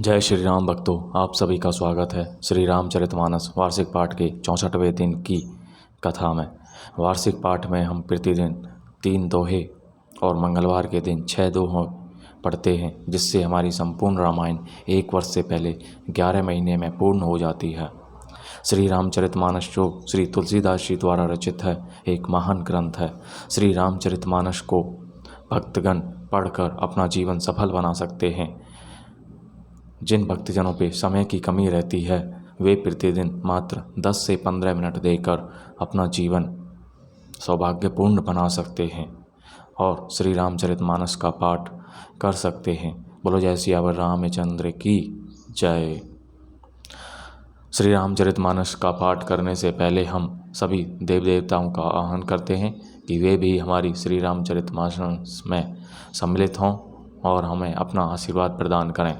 जय श्री राम भक्तों, आप सभी का स्वागत है श्री रामचरितमानस वार्षिक पाठ के 64वें दिन की कथा में। वार्षिक पाठ में हम प्रतिदिन 3 दोहे और मंगलवार के दिन 6 दोहे पढ़ते हैं, जिससे हमारी संपूर्ण रामायण 1 वर्ष से पहले 11 महीने में पूर्ण हो जाती है। श्री रामचरितमानस जो श्री तुलसीदास जी द्वारा रचित है, एक महान ग्रंथ है। श्री रामचरितमानस को भक्तगण पढ़कर अपना जीवन सफल बना सकते हैं। जिन भक्तजनों पे समय की कमी रहती है, वे प्रतिदिन मात्र 10 से 15 मिनट देकर अपना जीवन सौभाग्यपूर्ण बना सकते हैं और श्री रामचरितमानस का पाठ कर सकते हैं। बोलो जय सियावर रामचंद्र की जय। श्री रामचरितमानस का पाठ करने से पहले हम सभी देव देवताओं का आह्वान करते हैं कि वे भी हमारी श्री रामचरितमानस में सम्मिलित हों और हमें अपना आशीर्वाद प्रदान करें।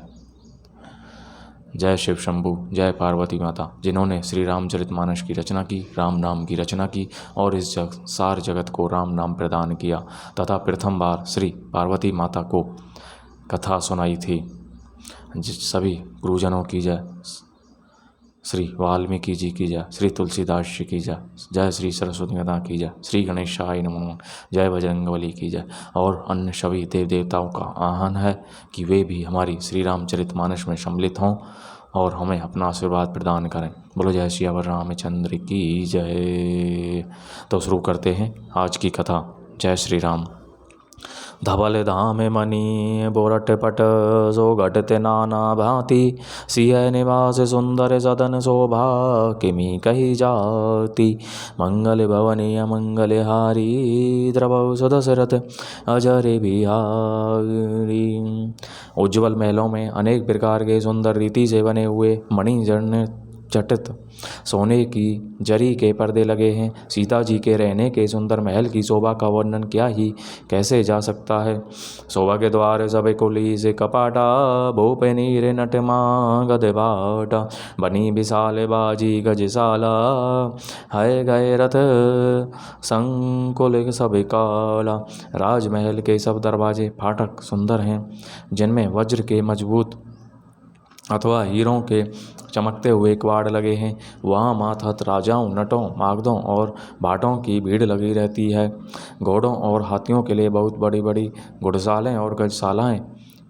जय शिव शंभू, जय पार्वती माता, जिन्होंने श्री रामचरितमानस की रचना की, राम नाम की रचना की और इस सार जगत को राम नाम प्रदान किया तथा प्रथम बार श्री पार्वती माता को कथा सुनाई थी। सभी गुरुजनों की जय, श्री वाल्मीकि जी की जय, श्री तुलसीदास जी की जय, जय श्री सरस्वती माता की जय, श्री गणेशाय नमः, जय बजरंगबली की जय। और अन्य सभी देव देवताओं का आह्वान है कि वे भी हमारी श्री रामचरितमानस में सम्मिलित हों और हमें अपना आशीर्वाद प्रदान करें। बोलो जय सियावर रामचंद्र की जय। तो शुरू करते हैं आज की कथा। जय श्री राम। धवल धाम मणि बोरट पट सो घटते नाना भांति, सिय निवास सुंदर सदन शोभा किमि कही जाती। मंगल भवनी अमंगल हारी द्रवौ सुदशरथ अजर बिहारी। उज्ज्वल महलों में अनेक प्रकार के सुंदर रीति से बने हुए मणिजन्य चटित सोने की जरी के पर्दे लगे हैं। सीता जी के रहने के सुंदर महल की शोभा का वर्णन क्या ही कैसे जा सकता है। शोभा के द्वार सब कुली से कपाटा, भूपे नीर नटमा गदबाटा। बनी विशाल बाजी गजशाला, है गए रथ संकुल सब काला। राजमहल के सब दरवाजे फाटक सुंदर हैं, जिनमें वज्र के मजबूत अथवा हीरों के चमकते हुए किवाड़ लगे हैं। वहाँ मातहत राजाओं, नटों, मागधों और भाटों की भीड़ लगी रहती है। घोड़ों और हाथियों के लिए बहुत बड़ी बड़ी घुड़शालाएँ और गजशालाएँ,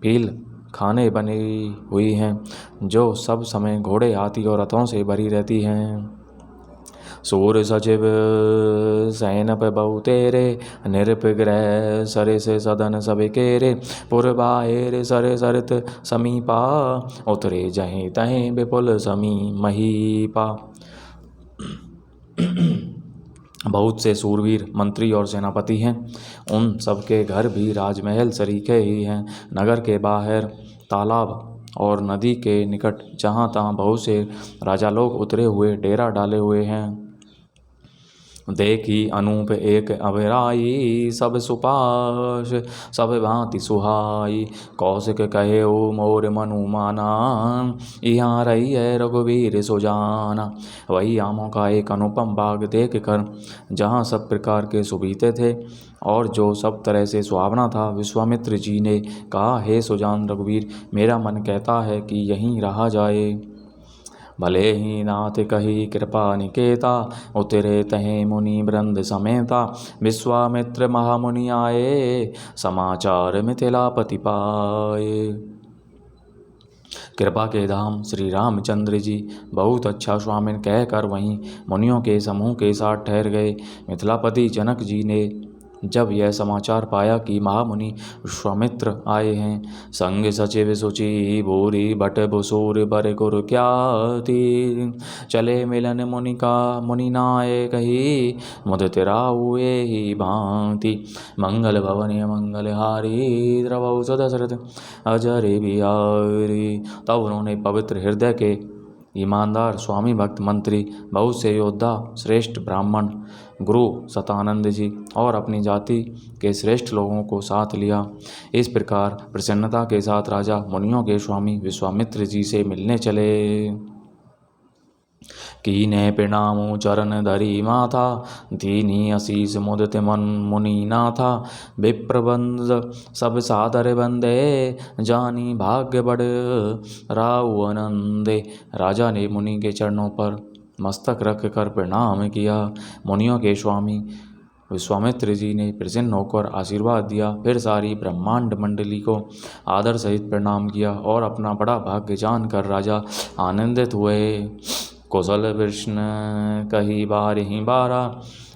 फील खाने बनी हुई हैं, जो सब समय घोड़े, हाथी और रथों से भरी रहती हैं। सूर सचिव सैनप बहुतेरे, निरपग्रह सरे से सदन सब केरे। पुरबाहेर सर सरित समीपा, उतरे जहीं तहीं विपुल समी महीपा। बहुत से सूरवीर मंत्री और सेनापति हैं, उन सबके घर भी राजमहल सरीखे ही हैं। नगर के बाहर तालाब और नदी के निकट जहाँ तहाँ बहुत से राजा लोग उतरे हुए डेरा डाले हुए हैं। देखी अनूप एक अभिराई, सब सुपाश सब भांति सुहाई। कौशिक कहे ओ मोर मनु माना, यहाँ रही है रघुवीर सुजाना। वही आमों का एक अनुपम बाग देख कर, जहाँ सब प्रकार के सुबीते थे और जो सब तरह से सुहावना था, विश्वामित्र जी ने कहा, हे सुजान रघुवीर, मेरा मन कहता है कि यहीं रहा जाए। भले ही नाथ कही कृपा निकेता, उतरे तहें मुनि वृंद समेता। विश्वामित्र महामुनि आए, समाचार मिथिलापति पाए। कृपा के धाम श्री रामचंद्र जी बहुत अच्छा स्वामिन कहकर वहीं मुनियों के समूह के साथ ठहर गए। मिथिलापति जनक जी ने जब यह समाचार पाया कि महामुनि विश्वामित्र आए हैं, संग सचिव सुचि भूरी भट भुसूर बर गुर ख्याति। चले मिलन मुनि का मुनि नाय कही, मुद तिराहुए ही भांति। मंगल भवन मंगल हारी, द्रवौ सुदशरथ अजर बिहारी। तब उन्होंने पवित्र हृदय के ईमानदार स्वामी भक्त मंत्री, बहुत से योद्धा, श्रेष्ठ ब्राह्मण, गुरु सतानंद जी और अपनी जाति के श्रेष्ठ लोगों को साथ लिया। इस प्रकार प्रसन्नता के साथ राजा मुनियों के स्वामी विश्वामित्र जी से मिलने चले। कीने प्रणामो चरण धरी माथा, दीनी आशीष मुदित मन मुनि नाथा। विप्रबंध सब सादर बंदे, जानी भाग्य बड़ राउ आनंदे। राजा ने मुनि के चरणों पर मस्तक रख कर प्रणाम किया। मुनियों के स्वामी विश्वामित्र जी ने प्रसन्न होकर आशीर्वाद दिया। फिर सारी ब्रह्मांड मंडली को आदर सहित प्रणाम किया और अपना बड़ा भाग्य जानकर राजा आनंदित हुए। कौशल कृष्ण कही बार ही बारा,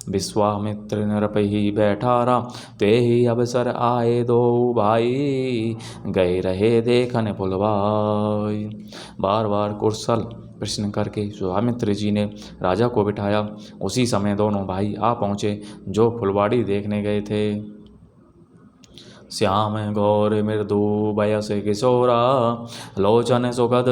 विश्वामित्र नृपहि बैठारा। ते ही अवसर आए दो भाई, गए रहे देखन फुलवाई। बार बार कुशल प्रश्न करके विश्वामित्र जी ने राजा को बिठाया। उसी समय दोनों भाई आ पहुँचे जो फुलवाड़ी देखने गए थे। श्याम गौर मृदु बयस किशोरा, लोचन सुगध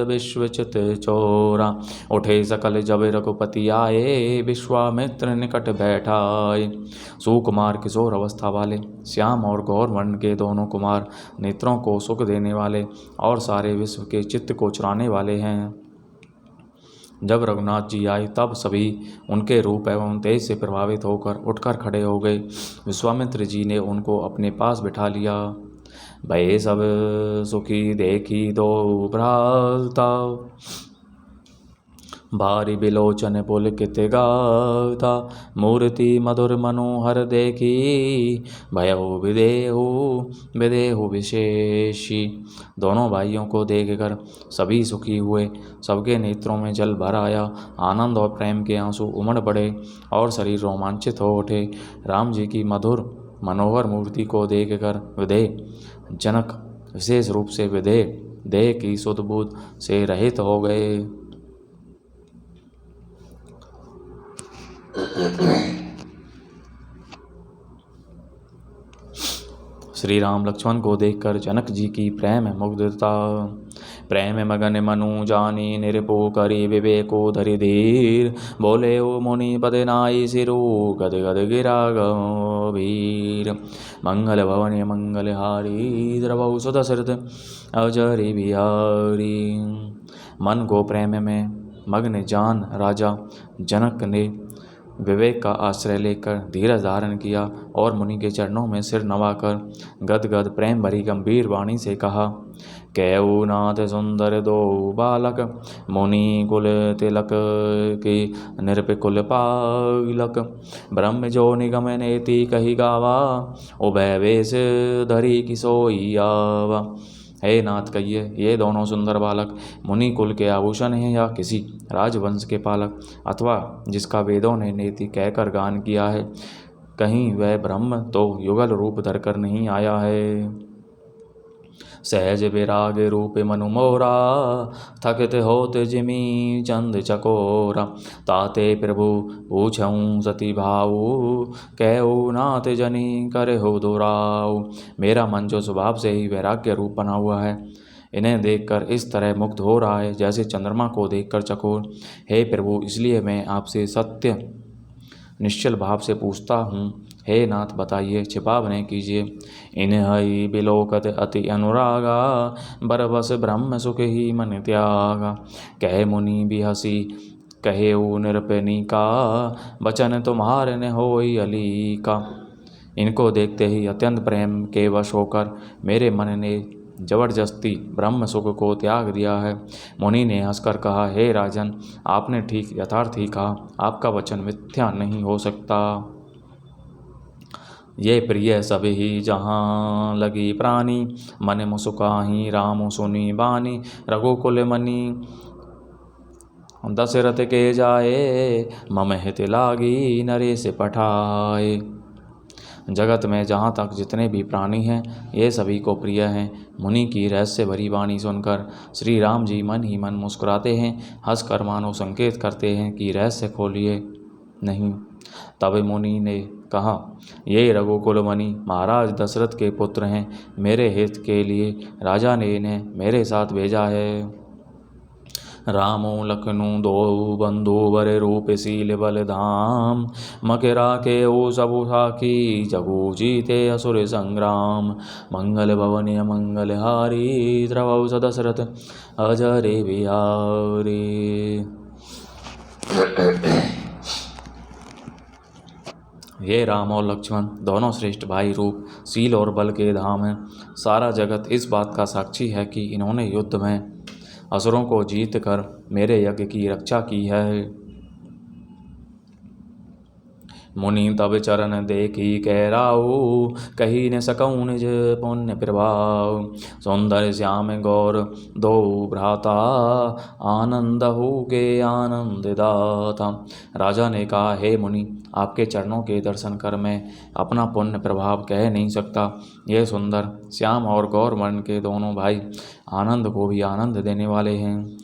विश्वचित चोरा। उठे सकल जब रघुपति आए, विश्वामित्र निकट बैठाए। सुकुमार किशोर अवस्था वाले श्याम और गौर वर्ण के दोनों कुमार नेत्रों को सुख देने वाले और सारे विश्व के चित्त को चुराने वाले हैं। जब रघुनाथ जी आए तब सभी उनके रूप एवं तेज से प्रभावित होकर उठकर खड़े हो गए। विश्वामित्र जी ने उनको अपने पास बिठा लिया। भये सब सुखी देखी दो भ्राता, भारी बिलोचन पुलकित गाता। मूर्ति मधुर मनोहर देखी, भयो विदेहु विदेहु विशेषी। दोनों भाइयों को देखकर सभी सुखी हुए। सबके नेत्रों में जल भर आया। आनंद और प्रेम के आंसू उमड़ पड़े और शरीर रोमांचित हो उठे। राम जी की मधुर मनोहर मूर्ति को देखकर विदेह जनक विशेष रूप से विदेह देह की सुध बुध से रहित हो गए। श्री राम लक्ष्मण को देखकर जनक जी की प्रेम मुग्धता। प्रेम मगन मनु जानी निरपो करी, विवेको धरि धीर। बोले ओ मुनि पद नाई सिरु, गद गद गिरा गंभीर। मंगल भवन मंगल हारी, द्रवौ सुत सरित अजरि बिहारी। मन को प्रेम में मग्न जान राजा जनक ने विवेक का आश्रय लेकर धीरज धारण किया और मुनि के चरणों में सिर नवाकर गदगद प्रेम भरी गंभीर वाणी से कहा। कहु नाथ सुंदर दो बालक, मुनि कुल तिलक की निरपिकुल पालक। ब्रह्म जो निगम नेति कही गावा, उभय वेश धरी किसोई आवा। हे नाथ कहिए, ये दोनों सुंदर बालक मुनि कुल के आभूषण हैं या किसी राजवंश के पालक, अथवा जिसका वेदों ने नेति कहकर गान किया है? कहीं वह ब्रह्म तो युगल रूप धरकर नहीं आया है? सहज विराग रूप मनु मोरा, थकित होत जिमी चंद चकोरा। ताते प्रभु पूछऊं सती भाऊ, कहु नाथ जनी करे हो दुराऊ। मेरा मन जो स्वभाव से ही वैराग्य रूप बना हुआ है, इन्हें देखकर इस तरह मुग्ध हो रहा है जैसे चंद्रमा को देखकर चकोर। हे प्रभु, इसलिए मैं आपसे सत्य निश्चल भाव से पूछता हूँ। हे नाथ बताइए, छिपाव नहीं कीजिए। इन्हई बिलोकत अति अनुरागा, बरबस ब्रह्म सुख ही मन त्यागा। कहे मुनि बिहसी कहे ऊ निरपनी का, बचन तुम्हारे न होई अली का। इनको देखते ही अत्यंत प्रेम के वश होकर मेरे मन ने जबरदस्ती ब्रह्म सुख को त्याग दिया है। मुनि ने हंसकर कहा, हे राजन, आपने ठीक यथार्थ ही कहा। आपका वचन मिथ्या नहीं हो सकता। ये प्रिय सब ही जहाँ लगी प्राणी, मन मुसुकाही राम सुनी बानी। रघुकुल मनि दशरथ के जाए, मम हित लागी नरेश पठाए। जगत में जहाँ तक जितने भी प्राणी हैं, ये सभी को प्रिय हैं। मुनि की रहस्य भरी वाणी सुनकर श्री राम जी मन ही मन मुस्कुराते हैं, हंसकर मानो संकेत करते हैं कि रहस्य खोलिए नहीं। तब मुनि ने कहा, ये रघुकुल मणि महाराज दशरथ के पुत्र हैं। मेरे हित के लिए राजा ने इन्हें मेरे साथ भेजा है। रामो लखनु दो बंधु बर रूप शील बल धाम, मकरा के ओ सबु साखी जगु जीते असुर संग्राम। मंगल भवन मंगल हारी, द्रवौ दशरथ अजरे बिहारी। ये राम और लक्ष्मण दोनों श्रेष्ठ भाई रूप, शील और बल के धाम हैं। सारा जगत इस बात का साक्षी है कि इन्होंने युद्ध में असुरों को जीत कर मेरे यज्ञ की रक्षा की है। मुनि तब चरण देखी कह राऊ, कही न सकऊँ निज पुण्य प्रभाव। सौंदर्य श्याम गौर दो भ्राता, आनंद हो के आनंद दाता। राजा ने कहा, हे मुनि, आपके चरणों के दर्शन कर मैं अपना पुण्य प्रभाव कह नहीं सकता। ये सुंदर श्याम और गौर वर्ण के दोनों भाई आनंद को भी आनंद देने वाले हैं।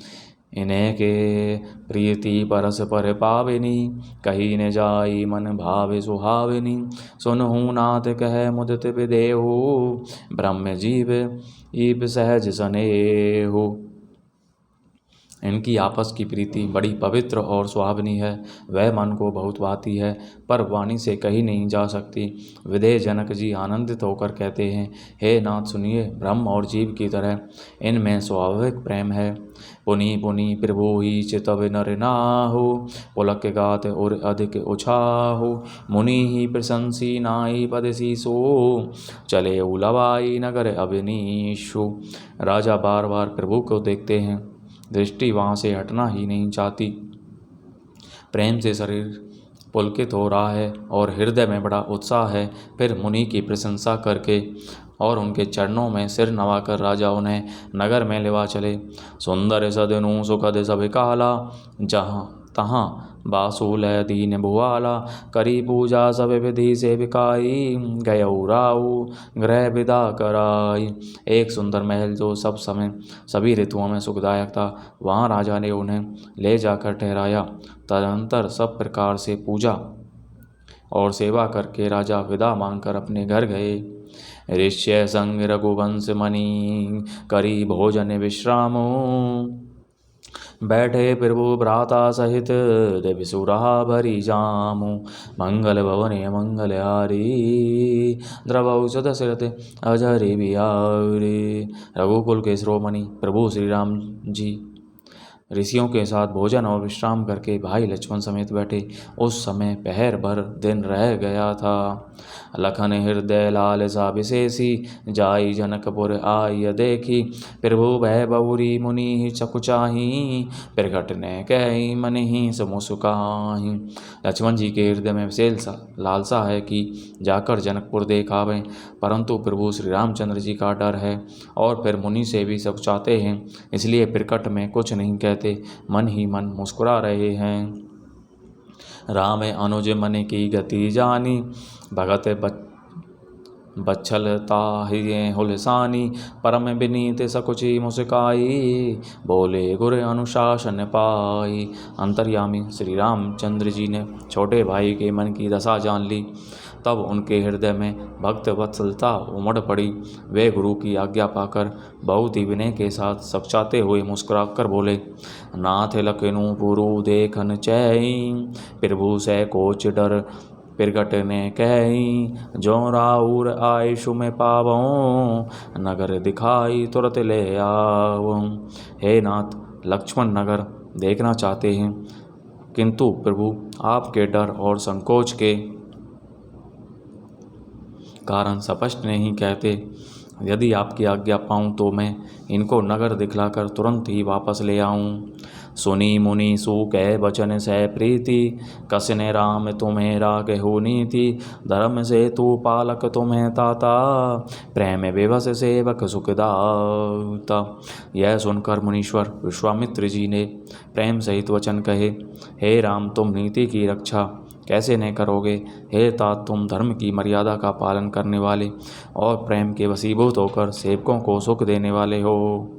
इन्हें के प्रीति परस पर पाविनी, कही न जाई मन भावे सुहाविनी। सुनहु नाथ कह मुदित विदेहु, ब्रह्म जीव ईप सहज सनेहु। इनकी आपस की प्रीति बड़ी पवित्र और सुहावनी है। वह मन को बहुत भाती है, पर वाणी से कही नहीं जा सकती। विदेह जनक जी आनंदित होकर कहते हैं, हे नाथ सुनिए, ब्रह्म और जीव की तरह इनमें स्वाभाविक प्रेम है। पुनि पुनि प्रभु ही चितव नर नाहु, पुलक गात और अधिक उछाहु। मुनि ही प्रशंसी नाई पद सीसो, चले उलवाई नगर अभिनीशु। राजा बार बार प्रभु को देखते हैं, दृष्टि वहाँ से हटना ही नहीं चाहती। प्रेम से शरीर पुलकित हो रहा है और हृदय में बड़ा उत्साह है। फिर मुनि की प्रशंसा करके और उनके चरणों में सिर नवाकर राजा उन्हें नगर में लेवा चले। सुंदर सदनु सुखद सब काला, जहाँ तहाँ बासूल दीन भुआला। करी पूजा सब विधि से बिकाई, गयऊ राऊ गृह विदा कराई। एक सुंदर महल जो सब समय सभी ऋतुओं में सुखदायक था, वहाँ राजा ने उन्हें ले जाकर ठहराया। तदनंतर सब प्रकार से पूजा और सेवा करके राजा विदा मांगकर अपने घर गए। ऋष्य संग रघुवंश मणि, करी भोजन विश्रामो। बैठे प्रभु भ्राता सहित, देवसुरा भरी जामु। मंगल भवने मंगल हारी, द्रवौ सदशरथ अजरि बिहारी। रघुकुल के शिरोमणि प्रभु श्री राम जी ऋषियों के साथ भोजन और विश्राम करके भाई लक्ष्मण समेत बैठे। उस समय पहर भर दिन रह गया था। लखन हृदय लाल सा विशेषी, जाई जनकपुर आय देखी। प्रभु भय बहुरी मुनि चकुचाही, प्रगट ने कही मन ही समुसुकाही। लक्ष्मण जी के हृदय में विशेष लालसा है कि जाकर जनकपुर देख आवें, परंतु प्रभु श्री रामचंद्र जी का डर है और फिर मुनि से भी सकुचाते हैं, इसलिए प्रकट में कुछ नहीं कहते, मन ही मन मुस्कुरा रहे हैं। राम अनुज मन की गति जानी, भगत बच्छलता ही हुलसानी। परम विनीत सकुची मुस्काई, बोले गुर अनुशासन पाई। अंतर्यामी श्री रामचंद्र जी ने छोटे भाई के मन की दशा जान ली। तब उनके हृदय में भक्त वत्सलता उमड़ पड़ी। वे गुरु की आज्ञा पाकर बहुत ही विनय के साथ सकुचाते हुए मुस्कुरा कर बोले, नाथ लखनऊ पुरु देखन चैई, प्रभु से कोच डर प्रगट ने कही। जो राउर आयशु में पावों, नगर दिखाई तुरत ले आवों। हे नाथ, लक्ष्मण नगर देखना चाहते हैं, किंतु प्रभु आपके डर और संकोच के कारण स्पष्ट नहीं कहते। यदि आपकी आज्ञा पाऊँ तो मैं इनको नगर दिखलाकर तुरंत ही वापस ले आऊँ। सुनी मुनि सु कह बचन से प्रीति, कसने राम तुम्हें रागहु नीति। धर्म से तू पालक तुम्हें ताता, प्रेम विवश सेवक सुखदाता। यह सुनकर मुनीश्वर विश्वामित्र जी ने प्रेम सहित वचन कहे, हे राम, तुम नीति की रक्षा कैसे नहीं करोगे। हे तात, तुम धर्म की मर्यादा का पालन करने वाले और प्रेम के वशीभूत होकर सेवकों को सुख देने वाले हो।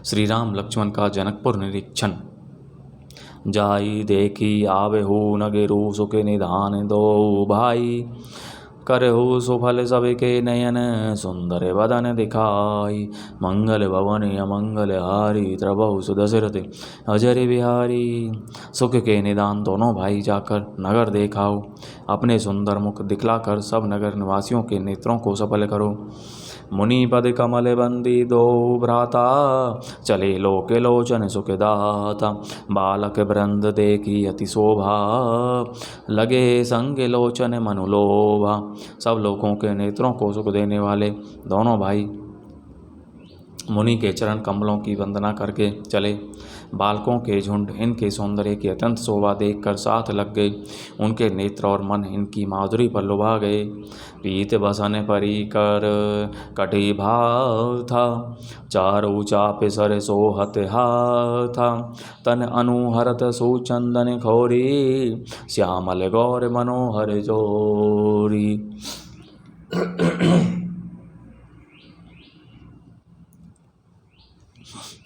श्री राम लक्ष्मण का जनकपुर निरीक्षण। जाई देखी आवे हो नगेरु सुख निधान दो भाई, करहु सुफल सबके नयन सुंदर बदन दिखाई। मंगल भवन अमंगल हारी त्रबहु सुदशरथ अजर बिहारी। सुख के निदान दोनों भाई जाकर नगर देखाओ, अपने सुंदर मुख दिखलाकर सब नगर निवासियों के नेत्रों को सफल करो। मुनि पद कमल बंदी दो भ्राता, चले लोके लोचन सुखदाता। बालक वृंद देखी अति शोभा, लगे संग लोचन मनुलोभा। सब लोगों के नेत्रों को सुख देने वाले दोनों भाई मुनि के चरण कमलों की वंदना करके चले। बालकों के झुंड इनके सौंदर्य की अत्यंत शोभा देखकर साथ लग गए। उनके नेत्र और मन इनकी माधुरी पर लुभा गए। पीत बसन परी कर कटी भाव था, चारु चाप सर सोहत हाथा। तन अनुहरत सुचंदन खौरी, श्यामल गौर मनोहर जोरी।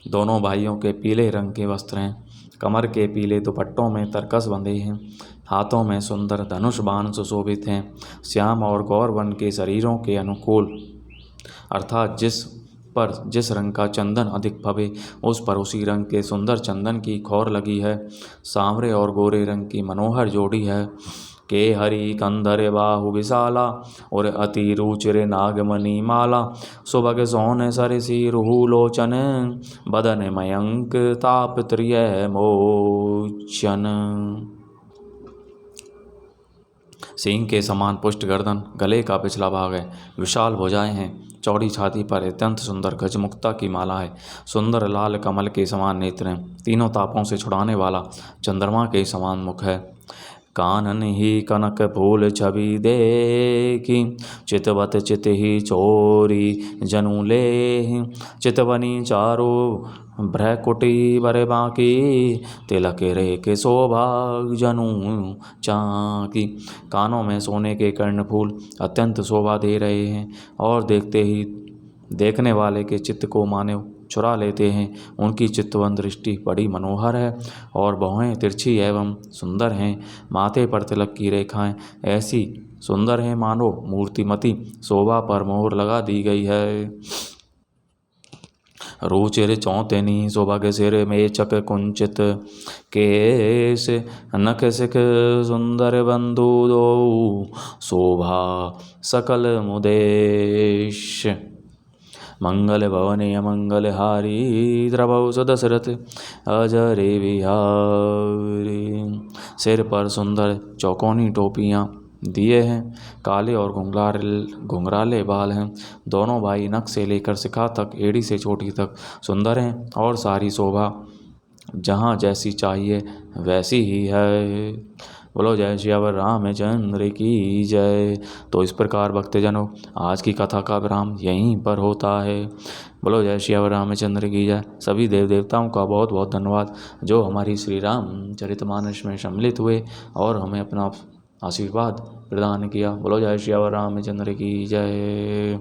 दोनों भाइयों के पीले रंग के वस्त्र हैं, कमर के पीले दुपट्टों में तरकस बंधे हैं, हाथों में सुंदर धनुष बाण सुशोभित हैं। श्याम और गौर वन के शरीरों के अनुकूल, अर्थात जिस रंग का चंदन अधिक भवे उस पर उसी रंग के सुंदर चंदन की खौर लगी है। सांवरे और गोरे रंग की मनोहर जोड़ी है। के हरि कंधर बाहु विशाला, और अति रुचिर नागमणि माला। सुभग सोन सर सिरहु लोचन, बदन मयंक ताप त्रिय मोचन। सिंह के समान पुष्ट गर्दन, गले का पिछला भाग है, विशाल भुजाएं हैं, चौड़ी छाती पर अत्यंत सुंदर गजमुक्ता की माला है। सुंदर लाल कमल के समान नेत्र हैं, तीनों तापों से छुड़ाने वाला चंद्रमा के समान मुख है। कानन ही कनक फूल छवि देखी, चितवत चित ही चोरी जनु ले। चितवनी चारो भ्रकुटी बर बाकी, तिलक रे के शोभा जनु चाकी। कानों में सोने के कर्णफूल अत्यंत शोभा दे रहे हैं और देखते ही देखने वाले के चित्त को मानो चुरा लेते हैं। उनकी चित्तवन दृष्टि बड़ी मनोहर है और भौहें तिरछी एवं सुंदर हैं। माथे पर तिलक की रेखाएं ऐसी सुंदर हैं मानो मूर्तिमती शोभा पर मोहर लगा दी गई है। रुचिर चौतनी सुभग सिर मेचक कुंचित, केश नख सिख सुंदर बंधु दो। शोभा सकल मुदेश, मंगल भवने अमंगल हारी। द्रवौ सुदशरथ अजरे बिहारी। सिर पर सुंदर चौकोनी टोपियाँ दिए हैं, काले और घुंघराले बाल हैं। दोनों भाई नख से लेकर शिखा तक, एड़ी से चोटी तक सुंदर हैं और सारी शोभा जहाँ जैसी चाहिए वैसी ही है। बोलो जय श्री रामचंद्र की जय। तो इस प्रकार भक्तजनों, आज की कथा का विराम यहीं पर होता है। बोलो जय श्री रामचंद्र की जय। सभी देव देवताओं का बहुत बहुत धन्यवाद जो हमारी श्री रामचरितमानस में सम्मिलित हुए और हमें अपना आशीर्वाद प्रदान किया। बोलो जय श्री रामचंद्र की जय।